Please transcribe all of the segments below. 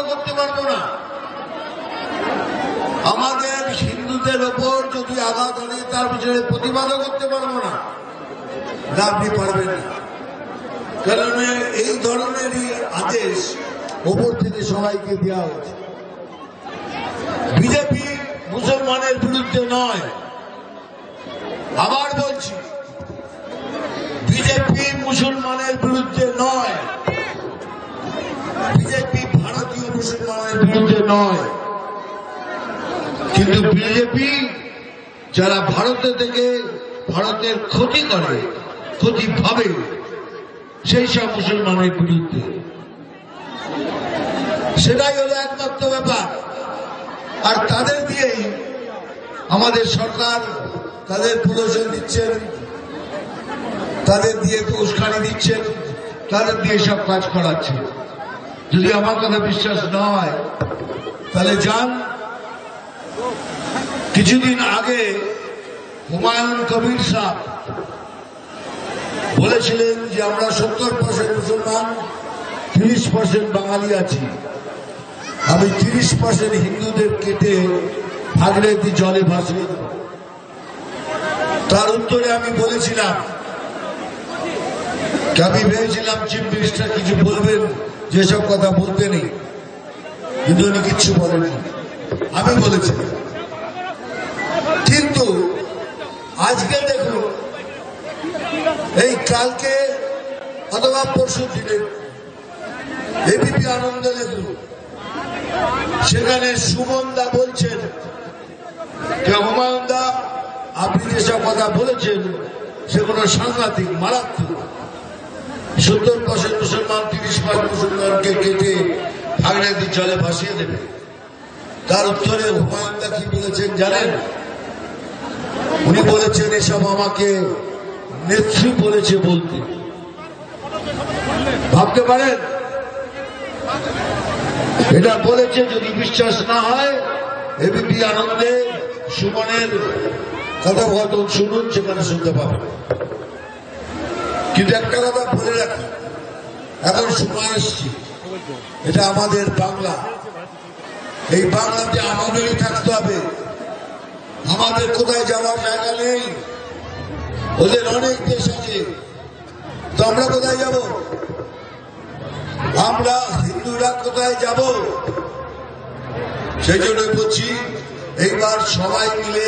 করতে পারবো না। আমাদের হিন্দুদের ওপর যদি আঘাত আনে তার পিছনে প্রতিবাদও করতে পারবো না, আপনি পারবেন না। কারণ এই ধরনেরই আদেশ ওপর থেকে সবাইকে দেওয়া হয়েছে। বিজেপি মুসলমানের বিরুদ্ধে নয়, আবার বলছি বিজেপি মুসলমানের বিরুদ্ধে নয়, বিজেপি ভারতীয় মুসলমানের বিরুদ্ধে নয়। কিন্তু বিজেপি যারা ভারতে থেকে ভারতের ক্ষতি করে, ক্ষতি ভাবে, সেই সব মুসলমানের বিরুদ্ধে। সেটাই হলো একমাত্র ব্যাপার। আর তাদের দিয়েই আমাদের সরকার তাদের প্রদর্শন দিচ্ছেন, তাদের দিয়ে উস্কানি দিচ্ছেন, তাদের দিয়ে সব কাজ করাচ্ছে। যদি আমার কথা বিশ্বাস না হয় তাহলে যান, কিছুদিন আগে হুমায়ুন কবির সাহেব বলেছিলেন যে আমরা 70% মুসলমান, 30% বাঙালি আছি, আমি 30% হিন্দুদের কেটে ভাগীরথী জলে ভাসিয়ে দেব। তার উত্তরে আমি বলেছিলাম, আমি ভেবেছিলাম চিফ মিনিস্টার কিছু বলবেন, যেসব কথা বলতে নেই, কিন্তু উনি কিচ্ছু বলেনি, আমি বলেছি। কিন্তু আজকে দেখুন, এই কালকে অথবা পরশু দিনে এবিপি আনন্দ দেখুন, সেখানে সুমন দা বলছেন যে হুমায়ুন দা আপনি যেসব কথা বলেছেন সেগুলো সাংঘাতিক, মারাত্মক। 70% মুসলমান, 30% মুসলমানকে কেটে ভাগীরথী জলে ভাসিয়ে দেবে। তার উত্তরে হুমায়ুন দা কি বলেছেন জানেন? উনি বলেছেন এসব আমাকে নেত্রী বলেছে বলতে। ভাবতে পারেন এটা বলেছে। যদি বিশ্বাস না হয় এবিপি আনন্দে সুমনের কথোপকথন শুনুন, সেখানে শুনতে পাবেন। কিন্তু একটা কথা বলে রাখি, এখন সময় এসছে, এটা আমাদের বাংলা, এই বাংলাতে আমাদেরই থাকতে হবে। আমাদের কোথায় যাওয়ার জায়গা নেই, ওদের অনেক দেশ আছে, তো আমরা কোথায় যাব? আমরা হিন্দুরা কোথায় যাব? সেই জন্য বলছি, এইবার সবাই মিলে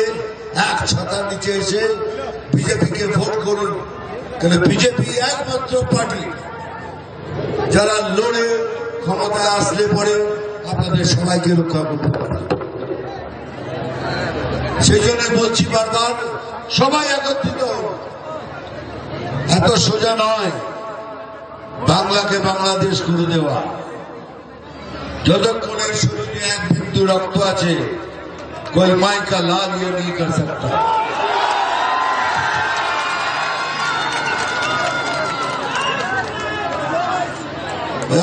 এক ছাতার নিচে এসে বিজেপিকে ভোট করুন। কেন বিজেপি একমাত্র পার্টি যারা লড়ে ক্ষমতায় আসলে পরে আপনাদের সবাইকে রক্ষা করতে পারে। সেই জন্য বলছি বারবার, সবাই একত্রিত। এত সোজা নয় বাংলাকে বাংলাদেশ করে দেওয়া। যতক্ষণে শরীরে এক বিন্দু রক্ত আছে, कोई माई का लाल ये नहीं कर सकता।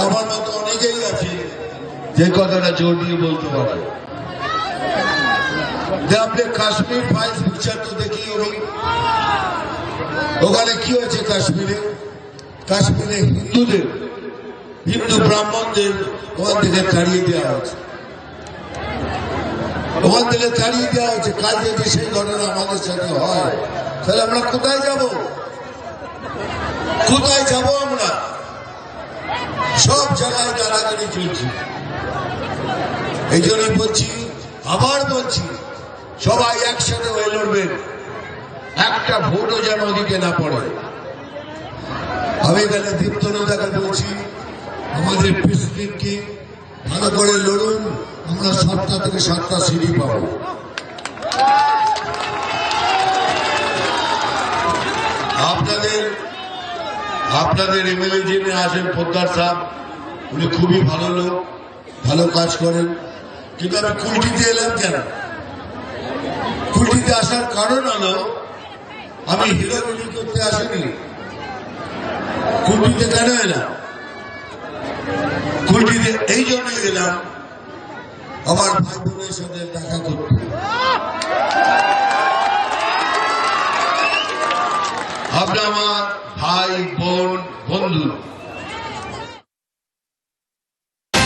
আমার মতো অনেকেই আছে যে কথাটা জোর দিয়ে বলতে পারে। আপনি কাশ্মীর ফাইলস পিকচার তো দেখি হবে, ওখানে কি হয়েছে কাশ্মীরে? কাশ্মীরে হিন্দুদের, হিন্দু ব্রাহ্মণদের ওখান থেকে তাড়িয়ে দেওয়া হয়েছে, ওখান থেকে তাড়িয়ে দেওয়া হয়েছে। কাল যদি সেই ঘটনা আমাদের সাথে হয় তাহলে আমরা কোথায় যাব? কোথায় যাব আমরা? সব জায়গায় গালাগালি চলছে। এই জন্যই বলছি, আবার বলছি, সবাই একসাথে হয়ে লড়বেন, একটা ভোটও যেন ওদিকে না পড়ে। আমি এখানে দীপ্তদাকে বলছি, আমাদের প্রেসিডেন্টকে ভালো করে লড়ুন, আমরা 7টা থেকে 7টা সিঁড়ি পাবো। আপনাদের এমএলএ যিনি আছেন পোদ্দার সাহেব, উনি খুবই ভালো লোক, ভালো কাজ করেন। কিন্তু আমি কুলটিতে এলাম কেন? কুলটিতে আসার কারণ হলো, আমি হিরোগিরি করতে আসিনি। কুলটিতে কেন এলাম? কুলটিতে এই জন্যই এলাম, আমার ভাই বোনের সাথে দেখা করতে। আপনি আমার ভাই বোন বন্ধু।